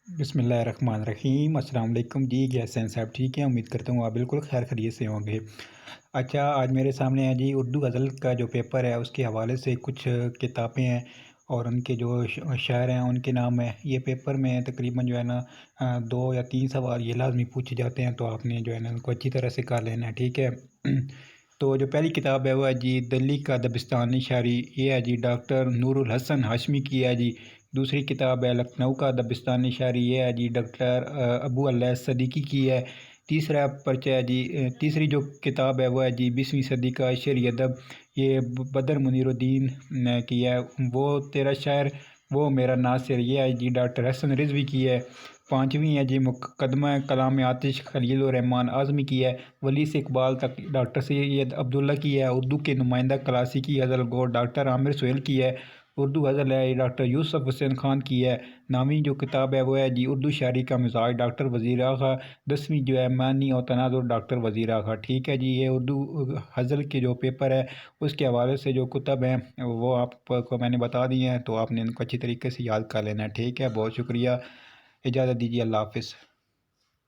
بسم اللہ الرحمن الرحیم۔ السلام علیکم جی، کیسے ہیں صاحب؟ ٹھیک ہے، امید کرتا ہوں آپ بالکل خیر خیریت سے ہوں گے۔ اچھا، آج میرے سامنے ہے جی اردو غزل کا جو پیپر ہے اس کے حوالے سے کچھ کتابیں ہیں اور ان کے جو شاعر ہیں ان کے نام ہیں۔ یہ پیپر میں تقریباً جو ہے نا 2 یا 3 سوال یہ لازمی پوچھے جاتے ہیں، تو آپ نے جو ہے نا ان کو اچھی طرح سے کر لینا ہے، ٹھیک ہے۔ تو جو پہلی کتاب ہے وہ ہے جی دلی کا دبستانی شاعری، یہ ہے جی ڈاکٹر نور الحسن ہاشمی کی ہے جی۔ دوسری کتاب ہے لکھنؤ کا دبستانی شاعری، یہ ہے جی ڈاکٹر ابو اللہ صدیقی کی ہے۔ تیسرا پرچہ ہے جی تیسری جو کتاب ہے وہ ہے جی 20ویں صدی کا شعری ادب، یہ بدر منیر الدین نے کی ہے۔ وہ تیرا شاعر وہ میرا ناصر، یہ ہے جی ڈاکٹر حسن رضوی کی ہے۔ پانچویں ہے جی مقدمہ کلام آتش خلیل الرحمن اعظمی کی ہے۔ ولی سے اقبال تک ڈاکٹر سید عبداللہ کی ہے۔ اردو کے نمائندہ کلاسیکی غزل گو ڈاکٹر عامر سہیل کی ہے۔ اردو غزل ہے یہ ڈاکٹر یوسف حسین خان کی ہے۔ 9ویں جو کتاب ہے وہ ہے جی اردو شاعری کا مزاج ڈاکٹر وزیر آغا۔ 10ویں جو ہے معنی اور تناظر ڈاکٹر وزیر آغا، ٹھیک ہے جی۔ یہ اردو غزل کے جو پیپر ہے اس کے حوالے سے جو کتب ہیں وہ آپ کو میں نے بتا دی ہیں، تو آپ نے ان کو اچھی طریقے سے یاد کر لینا ہے، ٹھیک ہے۔ بہت شکریہ، اجازت دیجیے، اللہ حافظ۔